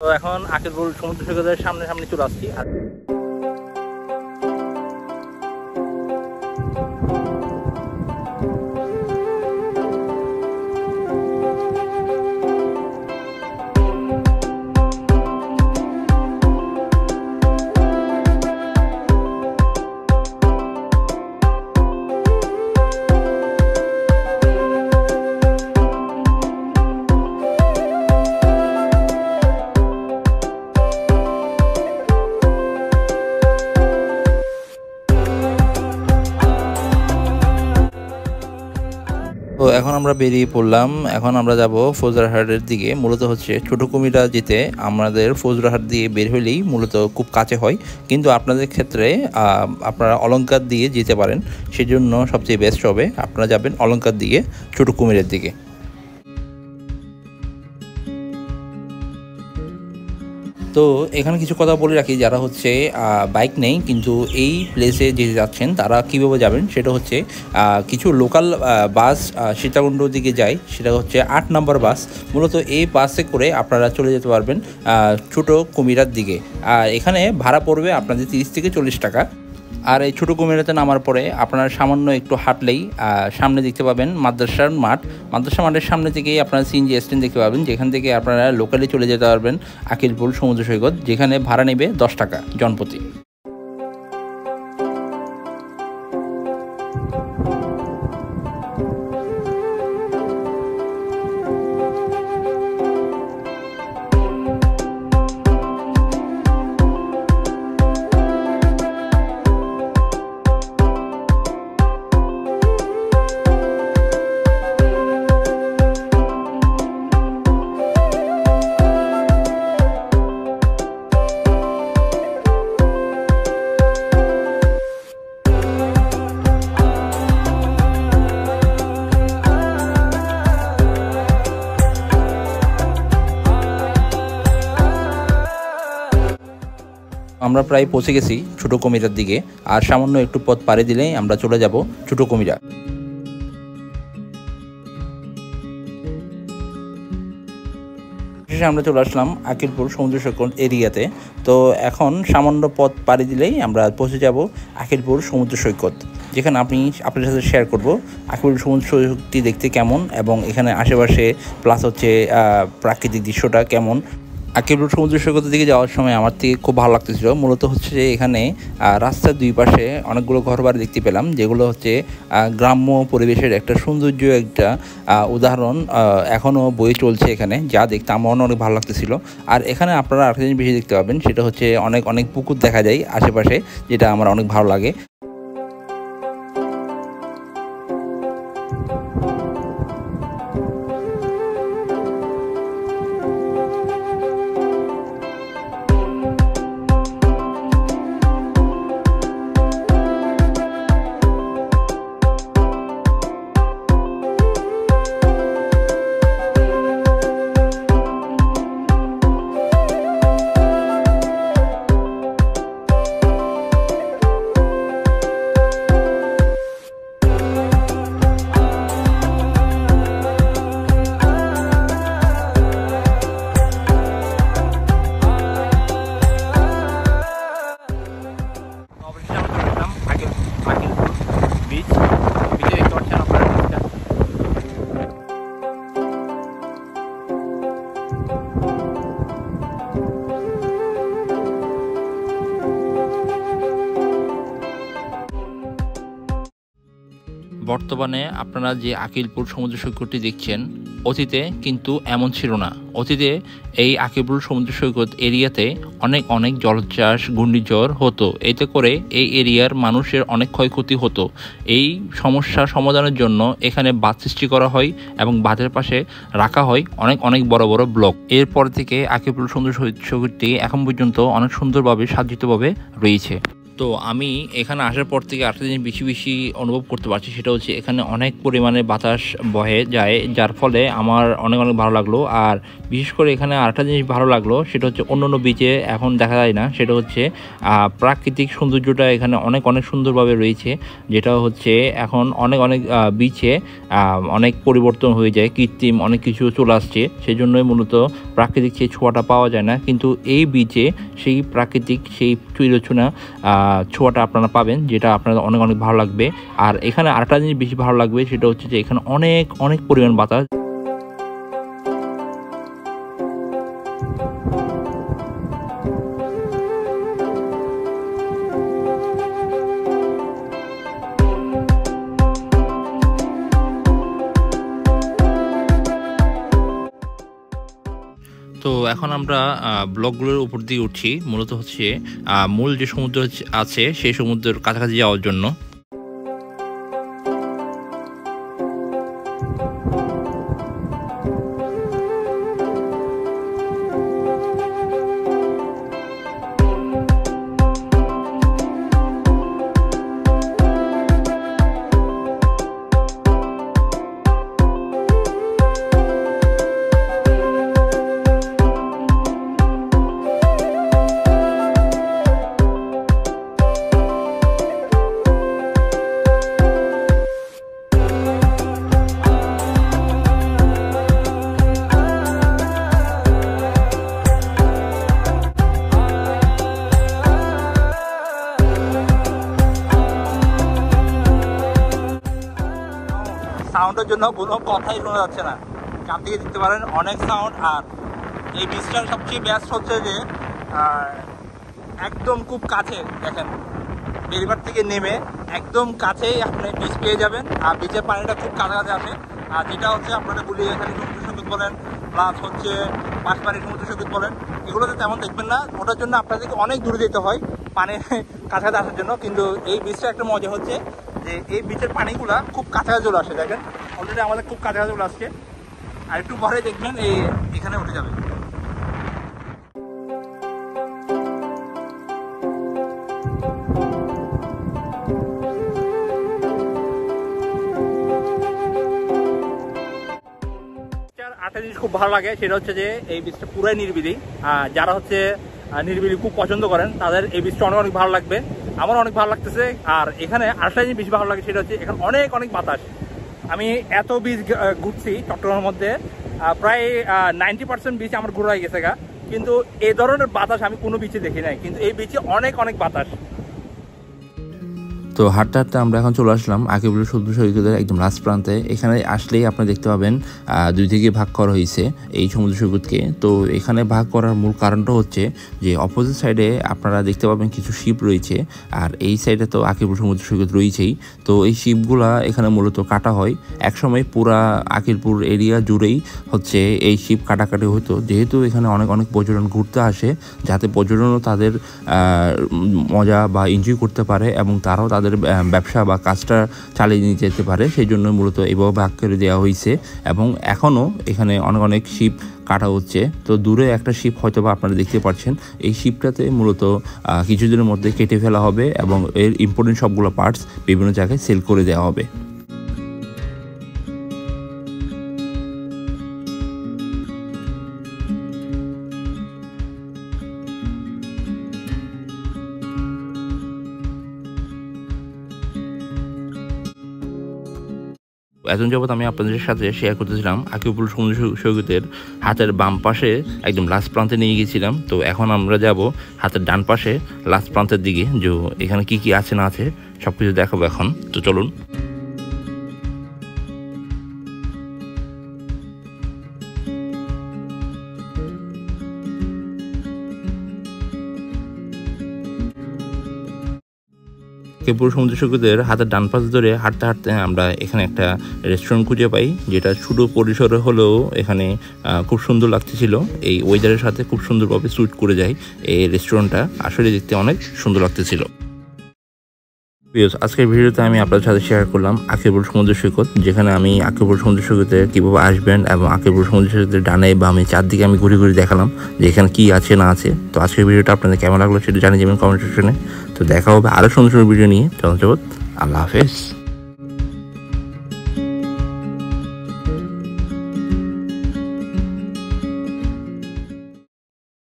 তো এখন আকিলপুর সমুদ্র সৈকতের সামনে চলে আসছি। তো এখন আমরা বেরিয়ে পড়লাম। এখন আমরা যাব ফৌজদারহাটের দিকে। মূলত হচ্ছে ছোটো কুমিরা যেতে আমাদের ফৌজদারহাট দিয়ে বের হলেই মূলত খুব কাছে হয়, কিন্তু আপনাদের ক্ষেত্রে আপনারা অলংকার দিয়ে যেতে পারেন। সেজন্য সবচেয়ে বেস্ট হবে আপনারা যাবেন অলংকার দিয়ে ছোটো কুমিরের দিকে। তো এখানে কিছু কথা বলে রাখি, যারা হচ্ছে বাইক নেই কিন্তু এই প্লেসে যেতে যাচ্ছেন তারা কীভাবে যাবেন সেটা হচ্ছে কিছু লোকাল বাস সীতাকুণ্ডর দিকে যায়, সেটা হচ্ছে 8 নম্বর বাস। মূলত এই বাসে করে আপনারা চলে যেতে পারবেন ছোটো কুমিরার দিকে। আর এখানে ভাড়া পড়বে আপনাদের 30 থেকে 40 টাকা। আর এই ছোটো কুমিরাতে নামার পরে আপনারা সামান্য একটু হাঁটলেই সামনে দেখতে পাবেন মাদ্রাসার মাঠ। মাদ্রাসা মাঠের সামনে থেকেই আপনারা সিএনজি স্ট্যান্ড দেখতে পাবেন, যেখান থেকে আপনারা লোকালি চলে যেতে পারবেন আকিলপুর সমুদ্র সৈকত, যেখানে ভাড়া নেবে 10 টাকা জনপ্রতি। আমরা প্রায় পৌঁছে গেছি ছোটো কুমিরার দিকে, আর সামান্য একটু পথ পাড়ি দিলেই আমরা চলে যাব ছোটো কুমিরা। আমরা চলে আসলাম আকিলপুর সমুদ্র সৈকত এরিয়াতে। তো এখন সামান্য পথ পাড়ি দিলেই আমরা পৌঁছে যাব আকিলপুর সমুদ্র সৈকত, যেখানে আপনাদের সাথে শেয়ার করব আকিলপুর সমুদ্র সৈকতটি দেখতে কেমন এবং এখানে আশেপাশে প্লাস হচ্ছে প্রাকৃতিক দৃশ্যটা কেমন। আকিলপুর সমুদ্র সৈকতের দিকে যাওয়ার সময় আমার থেকে খুব ভালো লাগতেছিল। মূলত হচ্ছে যে এখানে রাস্তার দুই পাশে অনেকগুলো ঘরবাড়ি দেখতে পেলাম, যেগুলো হচ্ছে গ্রাম্য পরিবেশের একটা সৌন্দর্য, একটা উদাহরণ এখনও বয়ে চলছে এখানে, যা দেখতে আমার অনেক ভালো লাগতেছিল। আর এখানে আপনারা আরেকটা জিনিস বেশি দেখতে পাবেন, সেটা হচ্ছে অনেক পুকুর দেখা যায় আশেপাশে, যেটা আমার অনেক ভালো লাগে। বর্তমানে আপনারা যে আকিলপুর সমুদ্র সৈকতটি দেখছেন, অতীতে কিন্তু এমন ছিল না। অতীতে এই আকিলপুর সমুদ্র সৈকত এরিয়াতে অনেক জলোচ্ছ্বাস, ঘূর্ণিঝড় হতো। এতে করে এই এরিয়ার মানুষের অনেক ক্ষয়ক্ষতি হতো। এই সমস্যা সমাধানের জন্য এখানে বাঁধ সৃষ্টি করা হয় এবং বাঁধের পাশে রাখা হয় অনেক বড় ব্লক। এরপর থেকে আকিলপুর সমুদ্র সৈকতটি এখন পর্যন্ত অনেক সুন্দরভাবে সাজ্জিতভাবে রয়েছে। তো আমি এখানে আসার পর থেকে একটা জিনিস বেশি বেশি অনুভব করতে পারছি, সেটা হচ্ছে এখানে অনেক পরিমাণে বাতাস বহে যায়, যার ফলে আমার অনেক অনেক ভালো লাগলো। আর বিশেষ করে এখানে আরেকটা জিনিস ভালো লাগলো, সেটা হচ্ছে অন্য বিচে এখন দেখা যায় না, সেটা হচ্ছে প্রাকৃতিক সৌন্দর্যটা এখানে অনেক অনেক সুন্দরভাবে রয়েছে, যেটা হচ্ছে এখন অনেক অনেক বিচে অনেক পরিবর্তন হয়ে যায়, কৃত্রিম অনেক কিছু চলে আসছে, সেই জন্যই মূলত প্রাকৃতিক সেই ছোঁয়াটা পাওয়া যায় না। কিন্তু এই বিচে সেই প্রাকৃতিক সেই চিরচুনা ছোঁয়াটা আপনারা পাবেন, যেটা আপনাদের অনেক অনেক ভালো লাগবে। আর এখানে আরেকটা জিনিস বেশি ভালো লাগবে, সেটা হচ্ছে যে এখানে অনেক অনেক পরিমাণ বাতাস। তো এখন আমরা ব্লকগুলোর উপর দিয়ে উঠছি, মূলত হচ্ছে মূল যে সমুদ্র আছে সেই সমুদ্রের কাছাকাছি যাওয়ার জন্য। সাউন্ডের জন্য কোনো কথাই শোনা যাচ্ছে না, কান থেকে দেখতে পারেন অনেক সাউন্ড। আর এই বিচটার সবচেয়ে বেস্ট হচ্ছে যে একদম খুব কাছে, দেখেন বেরিবার থেকে নেমে একদম কাছেই আপনি বিচ পেয়ে যাবেন। আর বিচের পানিটা খুব কাছাকাছি আসে, আর যেটা হচ্ছে আপনারা বলি এখানে সমুদ্র সৈকত বলেন, প্লাস হচ্ছে বাঁশবাড়ির সমুদ্র সৈকত বলেন, এগুলোতে তেমন দেখবেন না, ওটার জন্য আপনাদেরকে অনেক দূরে যেতে হয় পানির কাছাকাছি আসার জন্য। কিন্তু এই বিচটা একটা মজা হচ্ছে যে এই বিচের পানিগুলা খুব কাছাকাছি চলে আসে, দেখেন অলরেডি আমাদের খুব কাছাকাছি চলে আসছে। আর একটু পরে দেখবেন এখানে উঠে যাবে। আরেকটা জিনিস খুব ভালো লাগে, সেটা হচ্ছে যে এই বীজটা পুরাই নিরিবিলি। যারা হচ্ছে নিরিবিলি খুব পছন্দ করেন তাদের এই বীজটা অনেক অনেক ভালো লাগবে, আমার অনেক ভালো লাগতেছে। আর এখানে আরেকটা জিনিস বেশি ভালো লাগে, সেটা হচ্ছে এখানে অনেক অনেক বাতাস। আমি এত বীজ ঘুরছি চট্টগ্রামের মধ্যে, প্রায় 90% বীজ আমার ঘোরা হয়ে গেছে গা, কিন্তু এই ধরনের বাতাস আমি কোনো বিচে দেখি নাই, কিন্তু এই বিচে অনেক অনেক বাতাস। তো হাঁটতে হাঁটতে আমরা এখন চলে আসলাম আকিবুল সমুদ্র সৈকতের একদম লাস্ট প্রান্তে। এখানে আসলেই আপনারা দেখতে পাবেন দুই দিকে ভাগ করা হয়েছে এই সমুদ্র সৈকতকে। তো এখানে ভাগ করার মূল কারণটা হচ্ছে যে অপোজিট সাইডে আপনারা দেখতে পাবেন কিছু শিপ রয়েছে, আর এই সাইডে তো আকিবুল সমুদ্র সৈকত রয়েছেই। তো এই শিপগুলা এখানে মূলত কাটা হয়, একসময় পুরা আকিলপুর এরিয়া জুড়েই হচ্ছে এই শিপ কাটাকাটি হতো, যেহেতু এখানে অনেক অনেক পর্যটন ঘুরতে আসে, যাতে পর্যটনও তাদের মজা বা এনজয় করতে পারে এবং তারাও তাদের ব্যবসা বা কাজটা চালিয়ে নিয়ে যেতে পারে, সেই জন্য মূলত এইভাবে ভাগ করে দেওয়া হয়েছে। এবং এখনও এখানে অনেক অনেক শিপ কাটা হচ্ছে। তো দূরে একটা শিপ হয়তো বা আপনারা দেখতে পাচ্ছেন, এই শিপটাতে মূলত কিছুদিনের মধ্যে কেটে ফেলা হবে এবং এর ইম্পর্টেন্ট সবগুলো পার্টস বিভিন্ন জায়গায় সেল করে দেওয়া হবে। এতদিন যাবত আমি আপনাদের সাথে শেয়ার করতেছিলাম আকিবুল সমুদ্র সৈকতের হাতের বাম পাশে একদম লাস্ট প্রান্তে নিয়ে গিয়েছিলাম। তো এখন আমরা যাব হাতের ডান পাশে লাস্ট প্রান্তের দিকে, যে এখানে কি কি আছে না আছে সব কিছু দেখাবো এখন। তো চলুন। আকিবুল সমুদ্র সৈকতের হাতের ডান পাশ ধরে হাঁটতে হাঁটতে আমরা এখানে একটা রেস্টুরেন্ট খুঁজে পাই, যেটা ছোটো পরিসরে হলেও এখানে খুব সুন্দর লাগতেছিল। এই ওয়েদারের সাথে খুব সুন্দরভাবে স্যুট করে যায় এই রেস্টুরেন্টটা, আসলে দেখতে অনেক সুন্দর লাগতেছিল। আজকের ভিডিওতে আমি আপনাদের সাথে শেয়ার করলাম আকিবুল সমুদ্র সৈকত, যেখানে আমি আকিবুল সমুদ্র সৈকতে কীভাবে আসবেন এবং আকিবুল সমুদ্র সৈকতের ডানে বামে চারদিকে আমি ঘুরে ঘুরে দেখালাম যে এখানে কী আছে না আছে। তো আজকের ভিডিওটা আপনাদের কেমন লাগলো সেটা জানিয়ে যাবেন কমেন্ট সেকশনে। তো তো দেখা হবে আরও সুন্দর সুন্দর ভিডিও নিয়ে। জগৎ, আল্লাহ হাফেজ।